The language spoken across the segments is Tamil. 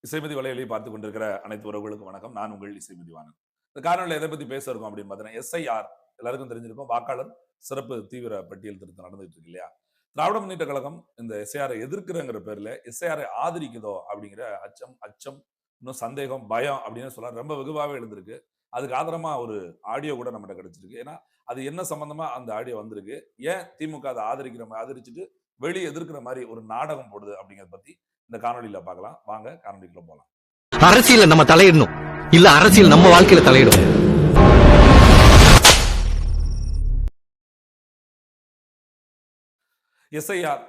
இசைமதி வலையொலி பார்த்துக் கொண்டிருக்கிற அனைத்து உறவுகளுக்கும் வணக்கம். நான் உங்கள் இசைமதிவாணன். இந்த காணொலியில எதை பத்தி பேச இருக்கோம் அப்படின்னு பார்த்தீங்கன்னா, எஸ்ஐஆர் எல்லாருக்கும் தெரிஞ்சிருக்கும். வாக்காளர் சிறப்பு தீவிர பட்டியல் திருத்தம் நடந்துட்டு இருக்கு இல்லையா? திராவிட முன்னேற்ற கழகம் இந்த எஸ்ஐஆரை எதிர்க்கிறங்கிற பேர்ல எஸ்ஐஆரை ஆதரிக்குதோ அப்படிங்கிற அச்சம், இன்னும் சந்தேகம், பயம் அப்படின்னு சொல்ல ரொம்ப வெகுவாவே எழுந்திருக்கு. அதுக்கு ஆதரமா ஒரு ஆடியோ கூட நம்மகிட்ட கிடைச்சிருக்கு. ஏன்னா, அது என்ன சம்பந்தமா அந்த ஆடியோ வந்திருக்கு? ஏன் திமுக அதை ஆதரிச்சுட்டு வெளியே எதிர்க்கிற மாதிரி ஒரு நாடகம் போடுது அப்படிங்கிறத பத்தி இந்த காணொலியில பார்க்கலாம். வாங்க காணொலிக்குள்ள போலாம். அரசியல நம்ம தலையிடணும், இல்ல அரசியல் நம்ம வாழ்க்கையில தலையிடும். எஸ்ஐஆர்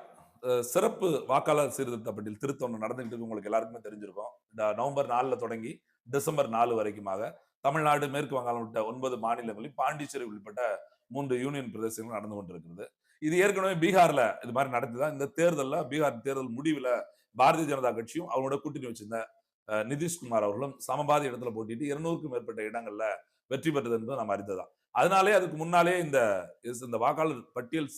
சிறப்பு வாக்காளர் சீர்திருத்த பட்டியல் திருத்தம் ஒன்று நடந்துகிட்டு இருக்கு. உங்களுக்கு எல்லாருக்குமே தெரிஞ்சிருக்கும். நவம்பர் 4 தொடங்கி டிசம்பர் 4 வரைக்குமாக தமிழ்நாடு, மேற்கு வங்காளம் உள்ளிட்ட 9 மாநிலங்களில் பாண்டிச்சேரி உள்பட்ட 3 யூனியன் பிரதேசங்கள் நடந்து கொண்டிருக்கிறது. இது ஏற்கனவே பீகார்ல இது மாதிரி நடந்துதான். இந்த தேர்தலில் பீகார் தேர்தல் முடிவில் பாரதிய ஜனதா கட்சியும் அவங்களோட கூட்டணி வச்சிருந்த நிதிஷ்குமார் அவர்களும் சமபாதி இடத்துல போட்டிட்டு 200க்கும் மேற்பட்ட இடங்கள்ல வெற்றி பெற்றது என்பது நம்ம அறிந்ததான். அதனாலே அதுக்கு முன்னாலே இந்த வாக்காளர் பட்டியல்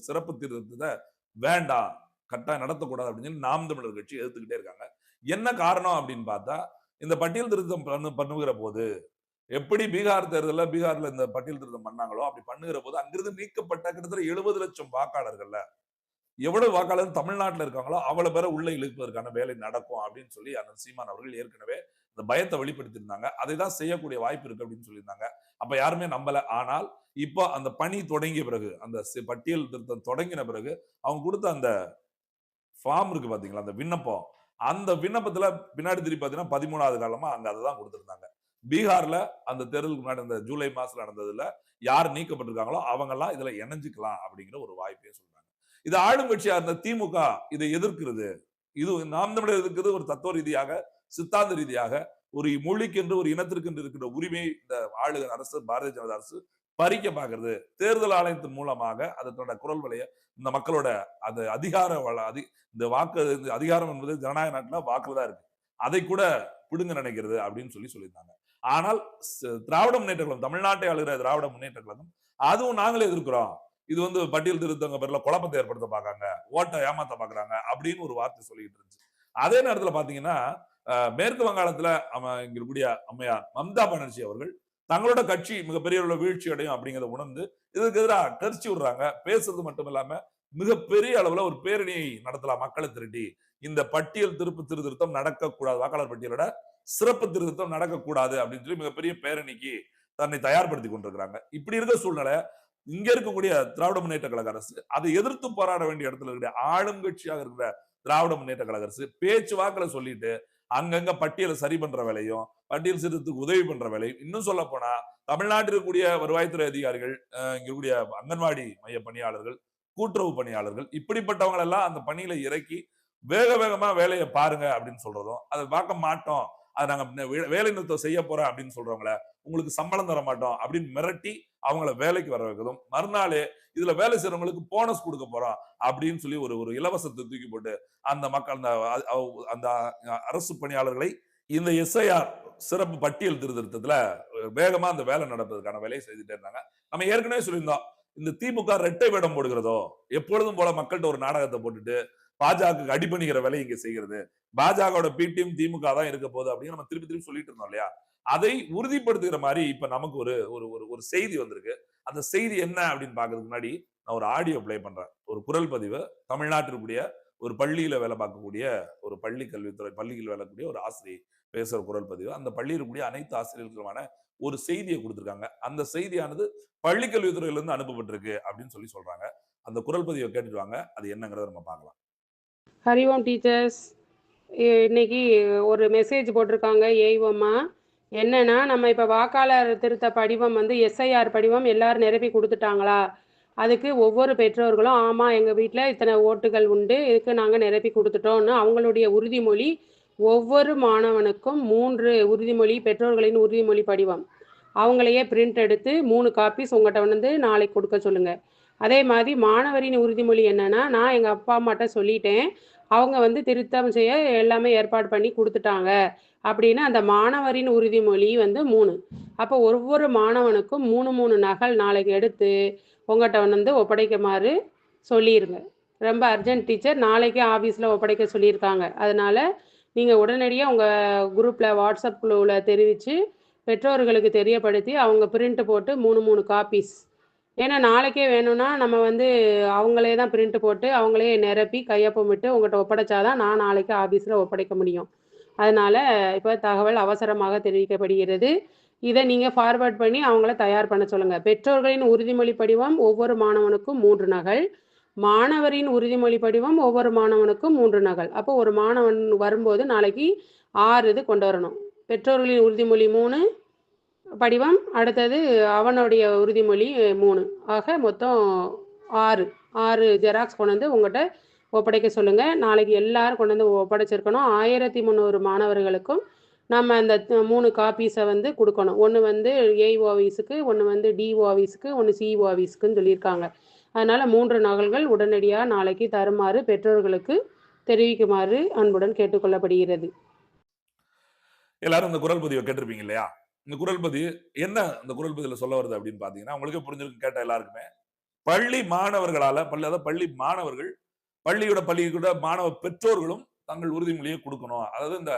சிறப்பு திருத்தத்தை வேண்டாம், கட்டாயம் நடத்தக்கூடாது அப்படின்னு சொல்லி நாம் தமிழர் கட்சி எதிர்த்துக்கிட்டே இருக்காங்க. என்ன காரணம் அப்படின்னு பார்த்தா, இந்த பட்டியல் திருத்தம் பண்ணுகிற போது எப்படி பீகார்ல இந்த பட்டியல் திருத்தம் பண்ணாங்களோ அப்படி பண்ணுகிற போது அங்கிருந்து நீக்கப்பட்ட கிட்டத்தட்ட 70 லட்சம் வாக்காளர்கள்ல எவ்வளவு வாக்காளர் தமிழ்நாட்டில் இருக்காங்களோ அவ்வளவு பேரை உள்ள இழுப்பதற்கான வேலை நடக்கும் அப்படின்னு சொல்லி அண்ணன் சீமான் அவர்கள் ஏற்கனவே இந்த பயத்தை வெளிப்படுத்தியிருந்தாங்க. அதை தான் செய்யக்கூடிய வாய்ப்பு இருக்கு அப்படின்னு சொல்லியிருந்தாங்க. அப்ப யாருமே நம்பல. ஆனால் இப்போ அந்த பணி தொடங்கிய பிறகு, அந்த பட்டியல் திருத்தம் தொடங்கின பிறகு அவங்க கொடுத்த அந்த ஃபார்ம் இருக்கு பாத்தீங்களா, அந்த விண்ணப்பம், அந்த விண்ணப்பத்துல பின்னாடி திருப்பி பாத்தீங்கன்னா 13வது காலமா அங்க அதை தான் கொடுத்திருந்தாங்க. பீகார்ல அந்த தேர்தலுக்கு முன்னாடி அந்த ஜூலை மாசத்துல நடந்ததுல யார் நீக்கப்பட்டிருக்காங்களோ அவங்க எல்லாம் இதுல இணைஞ்சுக்கலாம் அப்படிங்கிற ஒரு வாய்ப்பையும் சொல்றாங்க. இது ஆளும் கட்சியா இருந்த திமுக இதை எதிர்க்கிறது. இது நாம் தமிழர் எதிர்க்கிறது ஒரு தத்துவ ரீதியாக, சித்தாந்த ரீதியாக, ஒரு மொழிக்கென்று ஒரு இனத்திற்கென்று இருக்கிற உரிமை இந்த ஆளுகிற அரசு, பாரதிய ஜனதா அரசு பறிக்க பாக்குறது. தேர்தல் ஆணையத்தின் மூலமாக அதனோட குரல் வலைய இந்த மக்களோட அது அதிகார இந்த வாக்கு அதிகாரம் என்பது ஜனநாயக நாட்டுல வாக்குல தான் இருக்கு. அதை கூட பிடுங்க நினைக்கிறது அப்படின்னு சொல்லியிருந்தாங்க. ஆனால் திராவிட முன்னேற்ற கழகம், தமிழ்நாட்டை ஆளுகிற திராவிட முன்னேற்ற கழகம், அதுவும் நாங்களே எதிர்க்கிறோம். இது பட்டியல் திருத்தங்க பேர்ல குழப்பத்தை ஏற்படுத்த பாக்காங்க, ஓட்டை ஏமாத்த பாக்குறாங்க அப்படின்னு ஒரு வார்த்தை சொல்லிட்டு இருந்துச்சு. அதே நேரத்துல பாத்தீங்கன்னா, மேற்கு வங்காளத்துல இங்க இருக்கக்கூடிய அம்மையார் மம்தா பானர்ஜி அவர்கள் தங்களோட கட்சி மிகப்பெரிய வீழ்ச்சி அடையும் அப்படிங்கிறத உணர்ந்து இதுக்கு எதிராக கரிச்சு விடுறாங்க. பேசுறது மட்டும் இல்லாம மிகப்பெரிய அளவுல ஒரு பேரணியை நடத்தலாம், மக்களை திரட்டி இந்த பட்டியல் திருத்தம் நடக்கக்கூடாது, வாக்காளர் பட்டியலோட சிறப்பு திருத்தம் நடக்கக்கூடாது அப்படின்னு சொல்லி மிகப்பெரிய பேரணிக்கு தன்னை தயார்படுத்தி கொண்டிருக்கிறாங்க. இப்படி இருக்க சூழ்நிலை இங்க இருக்கக்கூடிய திராவிட முன்னேற்ற கழக அரசு அதை எதிர்த்து போராட வேண்டிய இடத்துல இருக்கிற ஆளும் கட்சியாக இருக்கிற திராவிட முன்னேற்ற கழக அரசு பேச்சுவாக்கில சொல்லிட்டு அங்கங்க பட்டியலை சரி பண்ற வேலையும், பட்டியல் சீர்திருத்தத்துக்கு உதவி பண்ற வேலையும், இன்னும் சொல்ல போனா தமிழ்நாட்டில் இருக்கக்கூடிய வருவாய்த்துறை அதிகாரிகள், இங்க இருக்கக்கூடிய அங்கன்வாடி மைய பணியாளர்கள், கூட்டுறவு பணியாளர்கள், இப்படிப்பட்டவங்க எல்லாம் அந்த பணியில இறக்கி வேக வேகமா வேலையை பாருங்க அப்படின்னு சொல்றதும், அதை பார்க்க மாட்டோம், அதை நாங்க வேலை நிறுத்தம் செய்ய போறோம் அப்படின்னு சொல்றவங்கள உங்களுக்கு சம்பளம் தர மாட்டோம் அப்படின்னு மிரட்டி அவங்கள வேலைக்கு வர வைக்கிறதும், மறுநாளே இதுல வேலை செய்யறவங்களுக்கு போனஸ் கொடுக்க போறோம் அப்படின்னு சொல்லி ஒரு ஒரு இலவசத்தை தூக்கி போட்டு அந்த மக்கள் அந்த அரசு பணியாளர்களை இந்த எஸ்ஐஆர் சிறப்பு பட்டியல் திருத்தத்துல வேகமா அந்த வேலை நடப்பதற்கான வேலையை செய்துட்டே இருந்தாங்க. நம்ம ஏற்கனவே சொல்லியிருந்தோம், இந்த திமுக ரெட்டை வேடம் போடுகிறதோ, எப்பொழுதும் போல மக்கள்கிட்ட ஒரு நாடகத்தை போட்டுட்டு பாஜக அடிபணிகிற வேலை இங்க செய்கிறது, பாஜகவோட பிடிஎம் திமுக தான் இருக்க போகுது அப்படின்னு நம்ம திருப்பி திருப்பி சொல்லிட்டு இருந்தோம் இல்லையா? அதை உறுதிப்படுத்துகிற மாதிரி இப்ப நமக்கு ஒரு ஒரு செய்தி வந்திருக்கு. அந்த செய்தி என்ன அப்படின்னு பாக்குறதுக்கு முன்னாடி நான் ஒரு ஆடியோ பிளே பண்றேன். ஒரு குரல் பதிவு, தமிழ்நாட்டில் இருக்கக்கூடிய ஒரு பள்ளியில வேலை பார்க்கக்கூடிய ஒரு பள்ளியில் வேலை கூடிய ஒரு ஆசிரியை பேசுற குரல் பதிவு. அந்த பள்ளியில் இருக்கக்கூடிய அனைத்து ஆசிரியர்களுமான ஒரு செய்தியை கொடுத்திருக்காங்க. அந்த செய்தியானது பள்ளிக்கல்வித்துறையிலிருந்து அனுப்பப்பட்டிருக்கு அப்படின்னு சொல்றாங்க. அந்த குரல் பதிவை கேட்டுட்டு வாங்க, அது என்னங்கிறத நம்ம பார்க்கலாம். ஹரி ஓம் டீச்சர்ஸ். இன்னைக்கு ஒரு மெசேஜ் போட்டிருக்காங்க ஏய்வம்மா. என்னன்னா, நம்ம இப்போ வாக்காளர் திருத்த படிவம் எஸ்ஐஆர் படிவம் எல்லாரும் நிரப்பி கொடுத்துட்டாங்களா? அதுக்கு ஒவ்வொரு பெற்றோர்களும் ஆமாம் எங்கள் வீட்டில் இத்தனை ஓட்டுகள் உண்டு, இதுக்கு நாங்கள் நிரப்பி கொடுத்துட்டோன்னு அவங்களுடைய உறுதிமொழி, ஒவ்வொரு மாணவனுக்கும் 3 உறுதிமொழி, பெற்றோர்களின் உறுதிமொழி படிவம் அவங்களையே பிரிண்ட் எடுத்து 3 காப்பீஸ் உங்கள்கிட்ட நாளைக்கு கொடுக்க சொல்லுங்கள். அதே மாதிரி மாணவரின் உறுதிமொழி என்னன்னா, நான் எங்கள் அப்பா அம்மாட்ட சொல்லிட்டேன், அவங்க திருத்தம் செய்ய எல்லாமே ஏற்பாடு பண்ணி கொடுத்துட்டாங்க அப்படின்னு அந்த மாணவரின் உறுதிமொழி 3. அப்போ ஒவ்வொரு மாணவனுக்கும் 3 நகல் நாளைக்கு எடுத்து உங்கள்கிட்ட ஒப்படைக்குமாறு சொல்லிடுங்க. ரொம்ப அர்ஜென்ட் டீச்சர், நாளைக்கே ஆஃபீஸில் ஒப்படைக்க சொல்லியிருக்காங்க. அதனால் நீங்க உடனடியா உங்க குரூப்ல, வாட்ஸ்அப் குழுவுல தெரிவிச்சு, பெற்றோர்களுக்கு தெரியப்படுத்தி, அவங்க பிரிண்ட் போட்டு 3 காப்பீஸ். ஏன்னா நாளைக்கே வேணும்னா, நம்ம வந்து அவங்களே தான் பிரிண்ட் போட்டு, அவங்களே நிரப்பி, கையொப்பமிட்டு உங்கட்ட ஒப்படைச்சா தான் நான் நாளைக்கு ஆபீஸ்ல ஒப்படைக்க முடியும். அதனால இப்ப தகவல் அவசரமாக தெரிவிக்கப்படுகிறது. இத நீங்க ஃபார்வர்ட் பண்ணி அவங்கள தயார் பண்ண சொல்லுங்க. பெற்றோர்களின் உறுதிமொழி படிவம் ஒவ்வொரு மாணவனுக்கும் 3 நகல். மாணவரின் உறுதிமொழி படிவம் ஒவ்வொரு மாணவனுக்கும் 3 நகல். அப்போ ஒரு மாணவன் வரும்போது நாளைக்கு 6 இது கொண்டு வரணும். பெற்றோர்களின் உறுதிமொழி 3 படிவம், அடுத்தது அவனுடைய உறுதிமொழி 3. ஆக மொத்தம் 6 ஜெராக்ஸ் கொண்டு வந்து உங்கள்கிட்ட ஒப்படைக்க சொல்லுங்க. நாளைக்கு எல்லாரும் கொண்டு வந்து ஒப்படைச்சிருக்கணும். 1300 மாணவர்களுக்கும் நம்ம அந்த 3 காப்பீஸை வந்து கொடுக்கணும். ஒன்று வந்து ஏஇஓ ஆஃபீஸுக்கு, ஒன்று வந்து டிஓ ஆஃபீஸுக்கு, ஒன்று சிஇஓ ஆஃபீஸுக்குன்னு சொல்லியிருக்காங்க. அதனால் 3 நகல்கள் உடனடியாக நாளைக்கு தருமாறு பெற்றோர்களுக்கு தெரிவிக்குமாறு அன்புடன் கேட்டுக்கொள்ளப்படுகிறது. எல்லாரும் இந்த குரல் பதிவை கேட்டிருப்பீங்க இல்லையா? இந்த குரல் பதிவு என்ன இந்த குரல் பதிவுல சொல்ல வருது அப்படின்னு பாத்தீங்கன்னா, உங்களுக்கே புரிஞ்சிருக்கு கேட்ட எல்லாருக்குமே. பள்ளி மாணவர்களால அதாவது பள்ளி மாணவர்கள், பள்ளிக்கூட மாணவ பெற்றோர்களும் தங்கள் உறுதிமொழியை கொடுக்கணும். அதாவது இந்த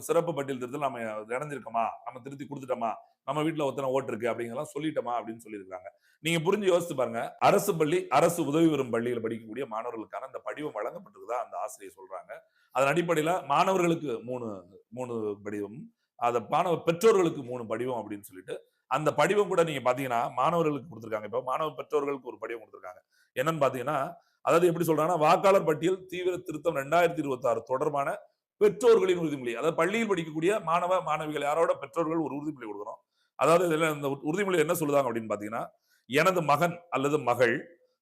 சிறப்பு பட்டியல் திருத்தல் நம்ம இணைஞ்சிருக்கோமா, நம்ம திருத்தி கொடுத்துட்டோமா, நம்ம வீட்டுல ஒத்தனை ஓட்டு இருக்கு அப்படிங்கறதெல்லாம் சொல்லிட்டோமா அப்படின்னு சொல்லியிருக்காங்க. நீங்க புரிஞ்சு யோசித்து பாருங்க. அரசு பள்ளி, அரசு உதவி பெறும் பள்ளியில் படிக்கக்கூடிய மாணவர்களுக்கான அந்த படிவம் வழங்கப்பட்டிருக்குதா அந்த ஆசிரியர் சொல்றாங்க. அதன் அடிப்படையில மாணவர்களுக்கு 3 படிவம், அத மாணவ பெற்றோர்களுக்கு 3 படிவம் அப்படின்னு சொல்லிட்டு அந்த படிவம் கூட நீங்க பாத்தீங்கன்னா மாணவர்களுக்கு கொடுத்திருக்காங்க. இப்ப மாணவ பெற்றோர்களுக்கு ஒரு படிவம் கொடுத்திருக்காங்க. என்னன்னு பாத்தீங்கன்னா, அதாவது எப்படி சொல்றாங்கன்னா, வாக்காளர் பட்டியல் தீவிர திருத்தம் 2026 தொடர்பான பெற்றோர்களின் உறுதிமொழி. அதாவது பள்ளியில் படிக்கக்கூடிய மாணவ மாணவிகள் யாரோட பெற்றோர்கள் ஒரு உறுதிமொழி கொடுக்கணும். அதாவது இதுல இந்த உறுதிமொழி என்ன சொல்லுதாங்க அப்படின்னு பாத்தீங்கன்னா, எனது மகன் அல்லது மகள்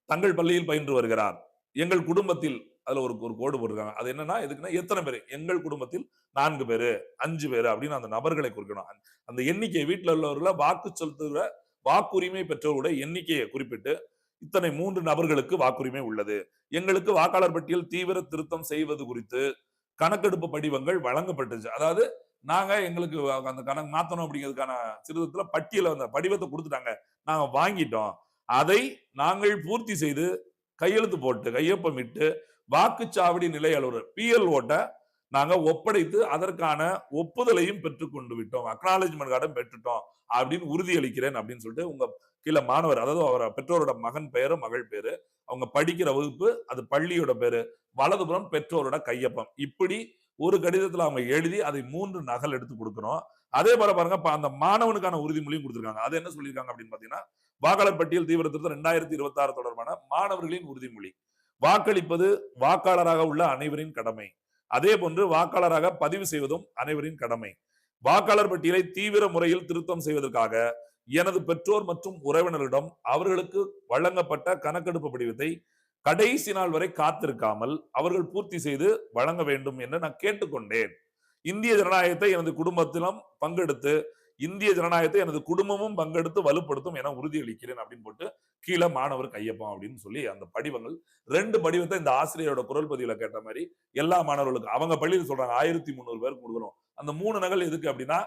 தங்கள் பள்ளியில் பயின்று வருகிறார். எங்கள் குடும்பத்தில் அதுல ஒரு கோடு போட்டிருக்காங்க. அது என்னன்னா எதுக்குன்னா எத்தனை பேரு? எங்கள் குடும்பத்தில் 4 பேரு, 5 பேரு அப்படின்னு அந்த நபர்களை குறிக்கணும். அந்த எண்ணிக்கை வீட்டுல உள்ளவர்கள வாக்கு செலுத்துகிற வாக்குரிமை பெற்றோருடைய எண்ணிக்கையை குறிப்பிட்டு இத்தனை 3 நபர்களுக்கு வாக்குரிமை உள்ளது. எங்களுக்கு வாக்காளர் பட்டியல் தீவிர திருத்தம் செய்வது குறித்து கணக்கெடுப்பு படிவங்கள் வழங்கப்பட்டுச்சு. அதாவது நாங்க எங்களுக்கு அந்த கணக்கு மாத்தணும் அப்படிங்கிறதுக்கான திருத்தத்துல பட்டியல அந்த படிவத்தை கொடுத்துட்டாங்க. நாங்க வாங்கிட்டோம். அதை நாங்கள் பூர்த்தி செய்து கையெழுத்து போட்டு கையொப்பமிட்டு வாக்குச்சாவடி நிலை அலுவலர் பிஎல்ஓட்ட நாங்க ஒப்படைத்து அதற்கான ஒப்புதலையும் பெற்றுக்கொண்டு விட்டோம். அக்னாலஜ்மெண்ட் கார்டும் பெற்றுட்டோம் அப்படின்னு உறுதியளிக்கிறேன் அப்படின்னு சொல்லிட்டு உங்க கீழே மாணவர், அதாவது அவர் பெற்றோரோட மகன் பெயரு, மகள் பேரு, அவங்க படிக்கிற வகுப்பு, அது பள்ளியோட பேரு, வலதுபுறம் பெற்றோரோட கையொப்பம். இப்படி ஒரு கடிதத்துல அவங்க எழுதி அதை 3 நகல் எடுத்து கொடுக்கணும். அதே போல பாருங்க அந்த மாணவனுக்கான உறுதிமொழியும் கொடுத்திருக்காங்க. அது என்ன சொல்லியிருக்காங்க அப்படின்னு பாத்தீங்கன்னா, வாக்காளர் பட்டியல் தீவிர திருத்தம் 2026 தொடர்பான மாணவர்களின் உறுதிமொழி. வாக்களிப்பது வாக்காளராக உள்ள அனைவரின் கடமை. அதே போன்று வாக்காளராக பதிவு செய்வதும் அனைவரின் கடமை. வாக்காளர் பட்டியலை தீவிர முறையில் திருத்தம் செய்வதற்காக எனது பெற்றோர் மற்றும் உறவினரிடம் அவர்களுக்கு வழங்கப்பட்ட கணக்கெடுப்பு படிவத்தை கடைசி நாள் வரை காத்திருக்காமல் அவர்கள் பூர்த்தி செய்து வழங்க வேண்டும் என்று நான் கேட்டுக்கொண்டேன். இந்திய ஜனநாயகத்தை எனது குடும்பத்திலும் பங்கெடுத்து இந்திய ஜனநாயகத்தை எனது குடும்பமும் பங்கெடுத்து வலுப்படுத்தும் என உறுதியளிக்கிறேன் அப்படின்னு போட்டு கீழே மாணவர் கையொப்பம் அப்படின்னு சொல்லி அந்த படிவங்கள் 2 படிவத்தை இந்த ஆசிரியரோட குரல் பதிவுல கேட்ட மாதிரி எல்லா மாணவர்களுக்கும் அவங்க பள்ளியில் சொல்றாங்க 1300 பேருக்கு கொடுக்கணும். அந்த 3 நகல் எதுக்கு அப்படின்னா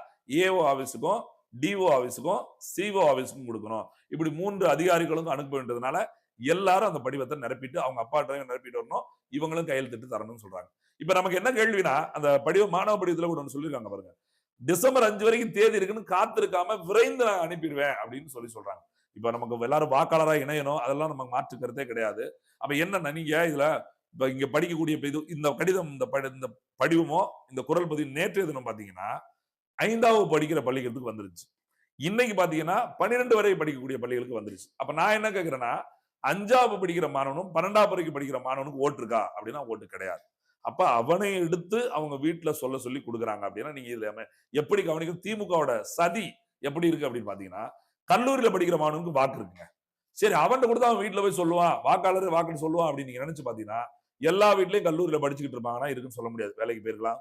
ஏஓ ஆபீஸுக்கும், டிஓ ஆபீஸுக்கும், சிஓ ஆபீஸுக்கும் கொடுக்கணும். இப்படி 3 அதிகாரிகளுக்கும் அனுப்ப வேண்டியதுனால எல்லாரும் அந்த படிவத்தை நிரப்பிட்டு அவங்க அப்பா டிரைவர் நிரப்பிட்டு வரணும், இவங்களும் கையெழுத்திட்டு தரணும்னு சொல்றாங்க. இப்ப நமக்கு என்ன கேள்வினா, அந்த படிவம் மாணவ படிவத்துல கூட ஒன்று சொல்லிருக்காங்க பாருங்க, டிசம்பர் 5 வரைக்கும் தேதி இருக்குன்னு காத்திருக்காம விரைந்து நான் அனுப்பிடுவேன் அப்படின்னு சொல்றாங்க. இப்ப நமக்கு எல்லாரும் வாக்காளரா இணையணும், அதெல்லாம் நமக்கு மாற்று கருத்தே கிடையாது. அப்ப என்ன நீங்க இதுல இப்ப இங்க படிக்கக்கூடிய இந்த கடிதம், இந்த படிவமோ இந்த குரல் பதிவு நேற்றைய தினம் பாத்தீங்கன்னா 5வது படிக்கிற பள்ளிகளுக்கு வந்துருச்சு. இன்னைக்கு பாத்தீங்கன்னா 12 வரை படிக்கக்கூடிய பள்ளிகளுக்கு வந்துருச்சு. அப்ப நான் என்ன கேட்கிறேன்னா, 5வது படிக்கிற மாணவனும் 12வது வரைக்கும் படிக்கிற மாணவனுக்கு ஓட்டு இருக்கா அப்படின்னா ஓட்டு கிடையாது. அப்ப அவனை எடுத்து அவங்க வீட்டுல சொல்லி கொடுக்குறாங்க அப்படின்னா நீங்க இதுல எப்படி கவனிக்கும்? திமுகவோட சதி எப்படி இருக்கு அப்படின்னு பாத்தீங்கன்னா, கல்லூரியில படிக்கிற மாணவனுக்கு வாக்கு இருக்குங்க. சரி, அவன் கொடுத்தா அவன் வீட்டுல போய் சொல்லுவான், வாக்காளர் வாக்குன்னு சொல்லுவான் அப்படின்னு நீங்க நினைச்சு பாத்தீங்கன்னா, எல்லா வீட்லயும் கல்லூரியில படிச்சுக்கிட்டு இருப்பாங்கன்னா இருக்குன்னு சொல்ல முடியாது. வேலைக்கு போயிருக்கலாம்,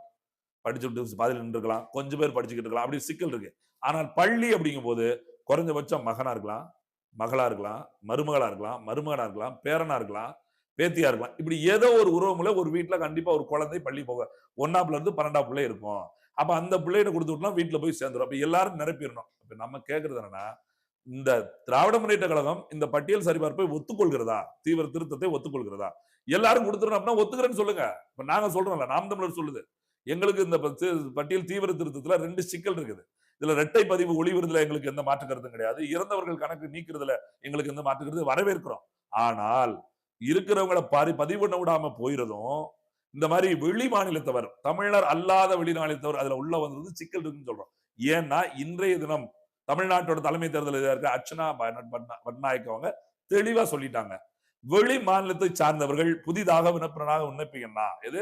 படிச்சுட்டு பாதியில் நின்றுக்கலாம், கொஞ்சம் பேர் படிச்சுக்கிட்டு இருக்கலாம், அப்படி சிக்கல் இருக்கு. ஆனால் பள்ளி அப்படிங்கும் போது குறைஞ்சபட்சம் மகனா இருக்கலாம், மகளா இருக்கலாம், மருமகளா இருக்கலாம், மருமகனா இருக்கலாம், பேரனா இருக்கலாம், பேத்தியா இருக்கலாம். இப்படி ஏதோ ஒரு உறவுமுறை ஒரு வீட்டுல கண்டிப்பா ஒரு குழந்தை பள்ளி போக 1ஆப்ல இருந்து 12ஆம் பிள்ளை இருக்கும். அப்ப அந்த பிள்ளைகிட்ட கொடுத்து விட்டா வீட்டுல போய் சேர்ந்துடும். அப்ப எல்லாரும் நிரப்பிடணும். இப்ப நம்ம கேட்கறது என்னன்னா, இந்த திராவிட முன்னேற்ற கழகம் இந்த பட்டியல் சரிபார்ப்பை ஒத்துக்கொள்கிறதா? தீவிர திருத்தத்தை ஒத்துக்கொள்கிறதா? எல்லாரும் கொடுத்துறோம் அப்படின்னா ஒத்துக்கிறேன்னு சொல்லுங்க. இப்ப நாங்க சொல்றோம்ல, நாம் தமிழர் சொல்லுது எங்களுக்கு இந்த பட்டியல் தீவிர திருத்தத்துல 2 சிக்கல் இருக்குது. இதுல இரட்டை பதிவு ஒளிவருதுல எங்களுக்கு எந்த மாற்று கருத்தும் கிடையாது. இறந்தவர்கள் கணக்கு நீக்கிறதுல எங்களுக்கு எந்த மாற்று கருத்து வரவேற்கிறோம். ஆனால் இருக்கிறவங்கள பதிவு பண்ண விடாம போயிறதும் இந்த மாதிரி வெளி மாநிலத்தவர், தமிழர் அல்லாத வெளிநாளினத்தவர் அதுல உள்ள வந்தது சிக்கல் இருக்குன்னு சொல்றோம். ஏன்னா இன்றைய தினம் தமிழ்நாட்டோட தலைமை தேர்தல் இருக்க அர்ச்சனா பட்நாயக் அவங்க தெளிவா சொல்லிட்டாங்க. வெளி மாநிலத்தை சார்ந்தவர்கள் புதிதாக விண்ணப்பிங்கன்னா எது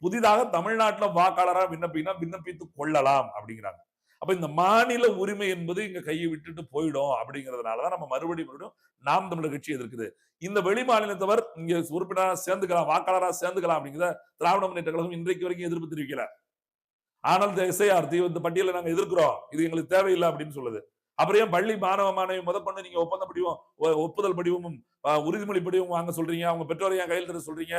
புதிதாக தமிழ்நாட்டுல வாக்காளராக விண்ணப்பித்துக் கொள்ளலாம் அப்படிங்கிறாங்க. அப்ப இந்த மாநில உரிமை என்பது இங்க கையை விட்டுட்டு போயிடும் அப்படிங்கிறதுனாலதான் நம்ம மறுபடியும் நாம் தமிழர் கட்சி எதிர்க்குது. இந்த வெளி மாநிலத்தவர் இங்க உறுப்பினராக சேர்ந்துக்கலாம், வாக்காளராக சேர்ந்துக்கலாம் அப்படிங்கிற திராவிட முன்னேற்ற கழகம் இன்றைக்கு வரைக்கும் எதிர்ப்பு தெரிவிக்கல. ஆனால் இந்த எஸ்ஐஆர் இந்த பட்டியலை நாங்க எதிர்க்கிறோம், இது எங்களுக்கு தேவையில்லை அப்படின்னு சொல்லுது. அப்புறம் ஏன் பள்ளி மாணவ மாணவி முதற்கொண்டு நீங்க ஒப்பந்த படிவம், ஒப்புதல் படிவமும், உறுதிமொழி படிவம் வாங்க சொல்றீங்க, அவங்க பெற்றோரை ஏன் கையில் தர சொல்றீங்க?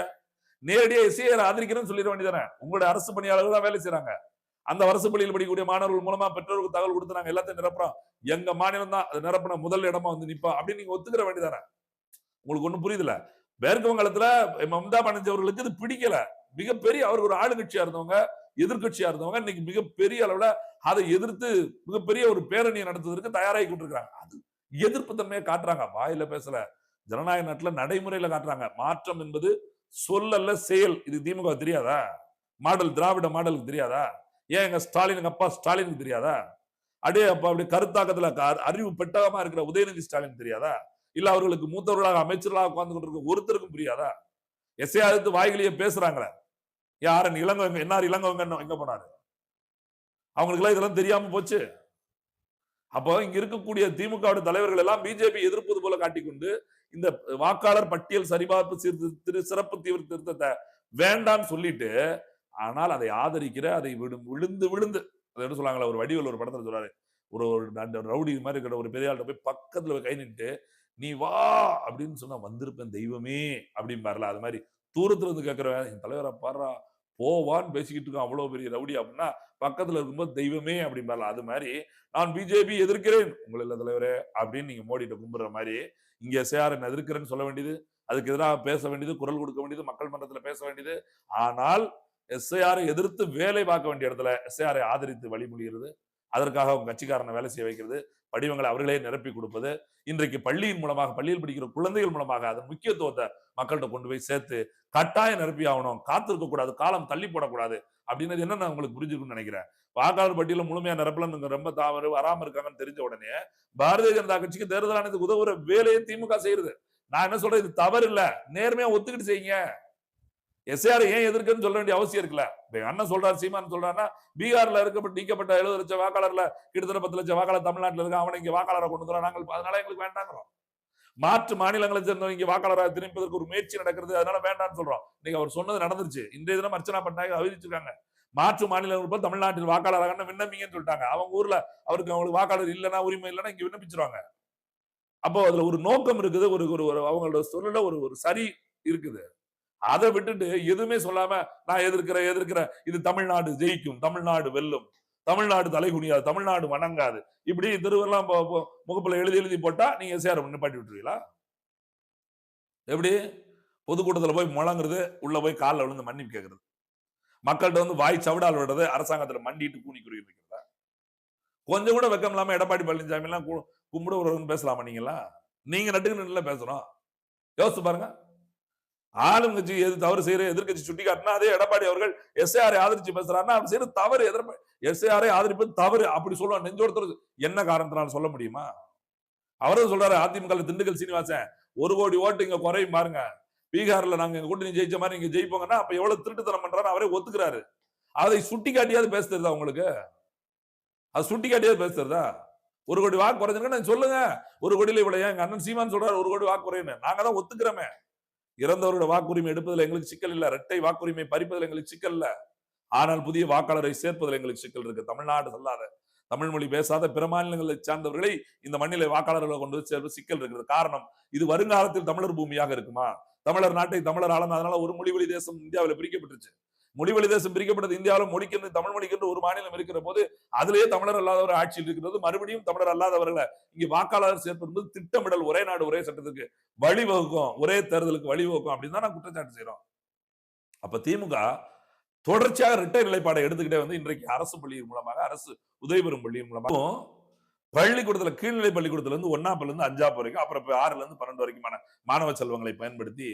நேரடியா எஸ்ஐஆர் ஆதரிக்கிறேன்னு சொல்லிட வேண்டியதானே. உங்களுடைய அரசு பணியாளர்கள் தான் வேலை செய்யறாங்க. அந்த அரசு பள்ளியில் படிக்கக்கூடிய மாணவர்கள் மூலமா பெற்றோருக்கு தகவல் கொடுத்து நாங்க எல்லாத்தையும் நிரப்புறோம், எங்க மாநிலம் தான் நிரப்பின முதல் இடமா வந்து நிப்பா அப்படின்னு நீங்க ஒத்துக்கிற வேண்டியதானே. உங்களுக்கு ஒண்ணும் புரியுதுல. மேற்கு வங்காளத்துல மம்தா பானர்ஜி அவர்களுக்கு இது பிடிக்கல. மிகப்பெரிய அவருக்கு ஒரு ஆளுங்கட்சியா இருந்தவங்க, எதிர்கட்சியா இருந்தவங்க இன்னைக்கு மிகப்பெரிய அளவுல அதை எதிர்த்து மிகப்பெரிய ஒரு பேரணியை நடத்துவதற்கு தயாராகி கொண்டிருக்கிறாங்க. அது எதிர்ப்பு தன்மையை காட்டுறாங்க, வாயில பேசல, ஜனநாயக நாட்டுல நடைமுறையில காட்டுறாங்க. மாற்றம் என்பது சொல்லல்ல செயல். இது திமுக தெரியாதா? மாடல் திராவிட மாடலுக்கு தெரியாதா? ஏன் எங்க ஸ்டாலின் அப்பா ஸ்டாலினுக்கு தெரியாதா? அப்படி கருத்தாக்கத்துல அறிவு பெட்டகமா இருக்கிற உதயநிதி ஸ்டாலின் தெரியாதா? இல்ல அவர்களுக்கு மூத்தவர்களாக அமைச்சர்களாக உட்கார்ந்து கொண்டிருக்க ஒருத்தருக்கும் புரியாதா? எஸ்ஐஆர் வாய்களையே பேசுறாங்களே. யாரன் இளங்கோவங்க என்னார் இளங்கோவங்க எங்க போனாரு? அவங்களுக்கு எல்லாம் இதெல்லாம் தெரியாம போச்சு. அப்போ இங்க இருக்கக்கூடிய திமுக தலைவர்கள் எல்லாம் பிஜேபி எதிர்ப்பது போல காட்டிக்கொண்டு இந்த வாக்காளர் பட்டியல் சரிபார்ப்பு சிறப்பு தீவிர திருத்தத்தை வேண்டாம்னு சொல்லிட்டு, ஆனால் அதை ஆதரிக்கிற, அதை விழுந்து விழுந்து என்ன சொல்லுவாங்களா, ஒரு வடிவில் ஒரு படத்துல சொல்றாரு, ஒரு ரவுடி மாதிரி இருக்கிற ஒரு பெரிய ஆள்கிட்ட போய் பக்கத்துல கை நின்று நீ வா அப்படின்னு சொன்னா வந்திருப்பேன் தெய்வமே அப்படின்னு பாருல. அது மாதிரி தூரத்துல இருந்து கேட்கிறவன் என் தலைவரை பாடுறா போவான்னு பேசிக்கிட்டு இருக்கான் அவ்வளவு பெரிய ரவுடி அப்படின்னா, பக்கத்துல இருக்கும்போது தெய்வமே அப்படின்னு பாருல. அது மாதிரி நான் பிஜேபி எதிர்க்கிறேன் உங்களை இல்ல தலைவரே அப்படின்னு நீங்க மோடிட்ட கும்பிடுற மாதிரி இங்க எஸ்ஐஆர் எதிர்க்கிறேன்னு சொல்ல வேண்டியது, அதுக்கு எதிராக பேச வேண்டியது, குரல் கொடுக்க வேண்டியது, மக்கள் மன்றத்துல பேச வேண்டியது. ஆனால் எஸ்ஐஆரை எதிர்த்து வேலை பார்க்க வேண்டிய இடத்துல எஸ்ஐஆரை ஆதரித்து வழிமொழிகிறது, அதற்காக அவங்க கட்சிக்காரனை வேலை செய்ய வைக்கிறது, படிவங்களை அவர்களே நிரப்பி கொடுப்பது, இன்றைக்கு பள்ளியின் மூலமாக, பள்ளியில் படிக்கிற குழந்தைகள் மூலமாக அதன் முக்கியத்துவத்தை மக்கள்கிட்ட கொண்டு போய் சேர்த்து கட்டாயம் நிரப்பி ஆகணும், காத்திருக்க கூடாது, காலம் தள்ளி போடக்கூடாது அப்படின்றது என்ன நான் உங்களுக்கு புரிஞ்சுக்கணும்னு நினைக்கிறேன். வாக்காளர் பட்டியல முழுமையா நிரப்பலன்னு ரொம்ப தாவறு வராம இருக்காங்கன்னு தெரிஞ்ச உடனே பாரதிய ஜனதா கட்சிக்கு தேர்தல் ஆணையத்துக்கு உதவுற வேலையை திமுக செய்யுது. நான் என்ன சொல்றேன், இது தவறு இல்ல, நேர்மையா ஒத்துக்கிட்டு செய்யுங்க. எஸ்ஐஆர் ஏன் எதிர்க்குன்னு சொல்ல வேண்டிய அவசியம் இருக்குல்ல. அண்ணன் சொல்றாரு, சீமான் சொல்றாருன்னா பீகார்ல இருக்கப்பட்ட நீக்கப்பட்ட 70 லட்சம் வாக்காளர்ல கிட்டத்தட்ட 10 லட்சம் வாக்காளர் தமிழ்நாட்டில் இருக்க, அவனை இங்க வாக்காளரை கொண்டு வரோம் நாங்கள், அதனால எங்களுக்கு வேண்டாங்கிறோம். மாற்று மாநிலங்களை சேர்ந்தவங்க இங்க வாக்காளராக திரும்பதற்கு ஒரு முயற்சி நடக்கிறது, அதனால வேண்டாம்னு சொல்றோம். நீங்க அவர் சொன்னது நடந்துருச்சு. இன்றைய தினம் அர்ச்சனா பட்நாயக் அறிவிச்சிருக்காங்க, மாற்று மாநிலங்கள் தமிழ்நாட்டில் வாக்காளராக விண்ணப்பிங்கன்னு சொல்லிட்டாங்க. அவங்க ஊர்ல அவங்களுக்கு வாக்காளர் இல்லைன்னா, உரிமை இல்லைன்னா இங்க விண்ணப்பிச்சிருவாங்க. அப்போ அதுல ஒரு நோக்கம் இருக்குது, ஒரு அவங்களோட சொல்லல ஒரு சரி இருக்குது. அதை விட்டுட்டு எதுவுமே சொல்லாம நான் எதிர்க்கிறேன், இது தமிழ்நாடு ஜெயிக்கும், தமிழ்நாடு வெல்லும், தமிழ்நாடு தலைகுனியாது, தமிழ்நாடு வணங்காது, இப்படி திருவெல்லாம் முகப்புல எழுதி போட்டா நீங்க எஸ்ஐஆர் நிப்பாட்டி விட்டுருவீங்களா? எப்படி பொதுக்கூட்டத்துல போய் முழங்குறது, உள்ள போய் காலில் விழுந்து மன்னிப்பு கேட்கறது, மக்கள்கிட்ட வாய் சவடால் விடுறது, அரசாங்கத்துல மண்டிட்டு கூனி குறுகி இருக்கிறதா? கொஞ்சம் கூட வெக்கம் இல்லாம எடப்பாடி பழனிசாமி எல்லாம் கும்பிடு பேசலாமா? நீங்க நட்டுக்கு பேசுறோம், யோசிச்சு பாருங்க. ஆளுங்கட்சி எது தவறு செய்யற எதிர்கட்சி சுட்டி காட்டினா அதே எடப்பாடி அவர்கள் எஸ்ஐஆரை ஆதரிச்சு பேசுறாருன்னா அவர் செய்யற தவறு, எஸ்ஐஆரை ஆதரிப்பது தவறு அப்படி சொல்லுவாங்க. நெஞ்சோடத்தர் என்ன காரணத்தினால சொல்ல முடியுமா? அவரும் சொல்றாரு, அதிமுக திண்டுக்கல் சீனிவாசன் 1 கோடி ஓட்டு இங்க குறையும் பாருங்க, பீகார்ல நாங்க எங்க கூட்டணி ஜெயிச்ச மாதிரி இங்க ஜெயிப்போங்கன்னா அப்ப எவ்வளவு திருட்டுத்தனம் பண்றாரு அவரே ஒத்துக்கிறாரு. அதை சுட்டி காட்டியாவது பேச தெரியுதா உங்களுக்கு? அது சுட்டி காட்டியாவது பேச தெரியுதா? 1 கோடி வாக்கு குறைஞ்சிருக்கேன்னு சொல்லுங்க. 1 கோடியில இவ்வளவு, எங்க அண்ணன் சீமான் சொல்றாரு 1 கோடி வாக்கு குறையுன்னு, நாங்க தான் ஒத்துக்கிறோமே. இறந்தவரோட வாக்குரிமை எடுப்பதில் எங்களுக்கு சிக்கல் இல்ல, இரட்டை வாக்குரிமை பறிப்பதில் எங்களுக்கு சிக்கல் இல்ல. ஆனால் புதிய வாக்காளரை சேர்ப்பதில் எங்களுக்கு சிக்கல் இருக்கு. தமிழ்நாடு சொல்லாத, தமிழ் மொழி பேசாத பிற மாநிலங்களை சார்ந்தவர்களை இந்த மண்ணிலே வாக்காளர்களை கொண்டு சேர்ப்பு சிக்கல் இருக்கிறது. காரணம், இது வருங்காலத்தில் தமிழர் பூமியாக இருக்குமா? தமிழர் நாட்டை தமிழர் ஆளும், அதனால ஒரு மொழி வழி தேசம் இந்தியாவில் பிரிக்கப்பட்டுச்சு. மொழி வழி தேசம் பிரிக்கப்பட்டது, இந்தியாவில் மொழிக்கு தமிழ் மொழிக்கு ஒரு மாநிலம் இருக்கிற போது அதிலேயே தமிழர் அல்லாதவர் ஆட்சியில் இருக்கிறது. மறுபடியும் தமிழர் அல்லாதவர்களை இங்க வாக்காளர் சேர்ப்பது திட்டமிடல், ஒரே நாடு ஒரே சட்டத்துக்கு வழிவகுக்கும், ஒரே தேர்தலுக்கு வழிவகுக்கும் அப்படின்னு தான் நான் குற்றச்சாட்டு செய்யறோம். அப்ப திமுக தொடர்ச்சியாக இரட்டை நிலைப்பாடை எடுத்துக்கிட்டே வந்து இன்றைக்கு அரசு பள்ளியின் மூலமாக, அரசு உதவி பெறும் பள்ளியின் மூலமாக பள்ளிக்கூடத்துல கீழ்நிலை பள்ளிக்கூடத்துல இருந்து 1ஆம் இருந்து 5ஆம் வரைக்கும், அப்புறம் 6ல இருந்து 12 வரைக்குமான மாணவ செல்வங்களை பயன்படுத்தி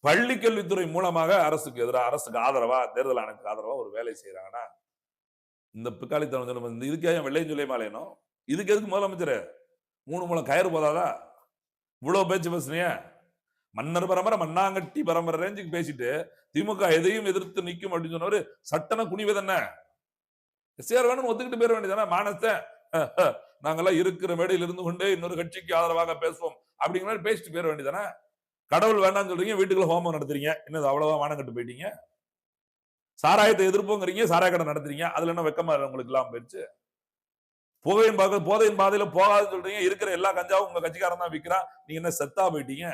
பள்ளி கல்வித்துறை மூலமாக அரசுக்கு எதிராக, அரசுக்கு ஆதரவா, தேர்தல் ஆணையத்துக்கு ஆதரவா ஒரு வேலை செய்யறாங்கன்னா, இந்த பிக்காளித்தனம் இதுக்கே வெள்ளையும் சொல்லிய மாலையனும், இதுக்கு எதுக்கு முதலமைச்சர் 3 முழம் கயிறு போதாதா? இவ்வளவு பேச்சு பேசுனீங்க. மன்னர் பரம்பரை மண்ணாங்கட்டி பரம்பரை ரேஞ்சுக்கு பேசிட்டு திமுக எதையும் எதிர்த்து நிக்கும் அப்படின்னு சொன்னவரு சட்டன குனிவது என்ன? எஸ்ஆர் வேணும் ஒத்துக்கிட்டு போயிட வேண்டியதானே? மானத்தை நாங்கெல்லாம் இருக்கிற மேடையில் இருந்து கொண்டே இன்னொரு கட்சிக்கு ஆதரவாக பேசுவோம் அப்படிங்கிற மாதிரி பேசிட்டு போயிட வேண்டியதானே? கடவுள் வேண்டாம்னு சொல்றீங்க, வீட்டுக்குள்ள ஹோமம் நடத்துறீங்க, என்னது அவ்வளவா மானம் கட்டு போயிட்டீங்க? சாராயத்தை எதிர்ப்போங்கிறீங்க, சாராய கடை நடத்துறீங்க, அதுல என்ன வெக்கமா உங்களுக்கு எல்லாம் போயிடுச்சு? போதையின் பாதையில போகாதுன்னு சொல்றீங்க, இருக்கிற எல்லா கஞ்சாவும் உங்க கட்சிக்காரன் தான் விற்கிறான், நீங்க என்ன செத்தா போயிட்டீங்க?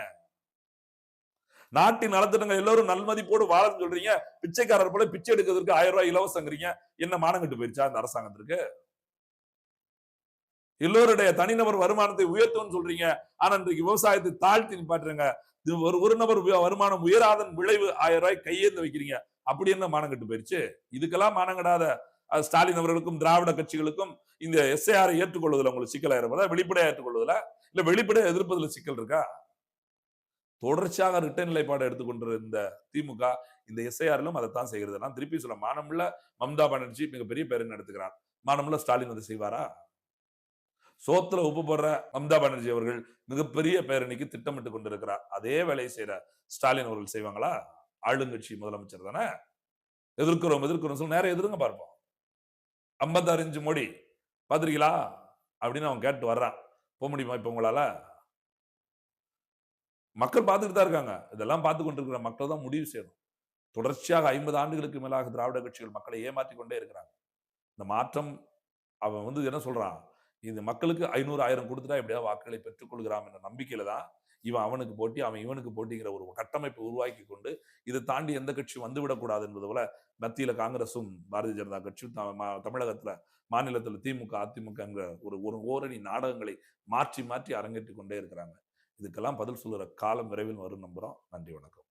நாட்டின் நலத்திட்டங்கள் எல்லாரும் நல்மதிப்போடு வாழன்னு சொல்றீங்க, பிச்சைக்காரர் போல பிச்சை எடுக்கிறதுக்கு 1000 ரூபாய் இலவசங்கிறீங்க, என்ன மானம் கட்டு போயிருச்சா இந்த அரசாங்கத்திற்கு? எல்லோருடைய தனிநபர் வருமானத்தை உயர்த்தும்னு சொல்றீங்க, ஆனா இன்றைக்கு விவசாயத்தை தாழ்த்தி நிப்பாட்டுறீங்க. ஒரு நபர் வருமானம் உயராதன் விளைவு 1000 ரூபாய் கையேந்து வைக்கிறீங்க, அப்படி என்ன மானம் கட்டு போயிருச்சு? இதுக்கெல்லாம் மானம் கடாத ஸ்டாலின் அவர்களுக்கும் திராவிட கட்சிகளுக்கும் இந்த எஸ்ஐஆரை ஏற்றுக்கொள்வதில் உங்களுக்கு சிக்கலா இருப்பதா? வெளிப்படையா ஏற்றுக்கொள்வதில் இல்ல வெளிப்படையா எதிர்ப்பதில் சிக்கல் இருக்கா? தொடர்ச்சியாக ரிட்டர்ன் நிலைப்பாடு எடுத்துக்கொண்ட இந்த திமுக இந்த எஸ்ஐஆரிலும் அதைத்தான் செய்கிறது. நான் திருப்பி சொல்ல, மானமுள்ள மம்தா பானர்ஜி மிகப்பெரிய பேரணி நடத்துகிறார், மானமுள்ள ஸ்டாலின் அதை செய்வாரா? சோத்துல உப்பு போடுற மம்தா பானர்ஜி அவர்கள் மிகப்பெரிய பேரணிக்கு திட்டமிட்டு கொண்டிருக்கிறார். அதே வேலையை செய்யற ஸ்டாலின் அவர்கள் செய்வாங்களா? ஆளுங்கட்சி முதலமைச்சர் தானே. எதிர்க்கிறோம் சொல்லி நேரம் எதிர்ங்க பார்ப்போம். 56 இன்ச் மோடி பாத்திருக்கீங்களா அப்படின்னு அவன் கேட்டு வர்றான். போக முடியுமா இப்ப உங்களால? மக்கள் பார்த்துட்டு தான் இருக்காங்க. இதெல்லாம் பார்த்து கொண்டிருக்கிற மக்கள் தான் முடிவு செய்யணும். தொடர்ச்சியாக 50 ஆண்டுகளுக்கு மேலாக திராவிட கட்சிகள் மக்களை ஏமாற்றிக் கொண்டே இருக்கிறாங்க. இந்த மாற்றம் அவன் என்ன சொல்றான், இது மக்களுக்கு 500 1000 கொடுத்துட்டா எப்படியா வாக்குகளை பெற்றுக் கொள்கிறான் என்ற நம்பிக்கையில தான் இவன் அவனுக்கு போட்டி, அவன் இவனுக்கு போட்டிங்கிற ஒரு கட்டமைப்பை உருவாக்கி கொண்டு இதை தாண்டி எந்த கட்சியும் வந்துவிடக் கூடாது என்பது போல மத்தியில காங்கிரசும் பாரதிய ஜனதா கட்சியும் தமிழகத்துல மாநிலத்தில் திமுக அதிமுக என்கிற ஒரு ஓரணி நாடகங்களை மாற்றி மாற்றி அரங்கேற்றிக் கொண்டே இருக்கிறாங்க. இதுக்கெல்லாம் பதில் சொல்லுற காலம் விரைவில் வரும் நம்புறோம். நன்றி, வணக்கம்.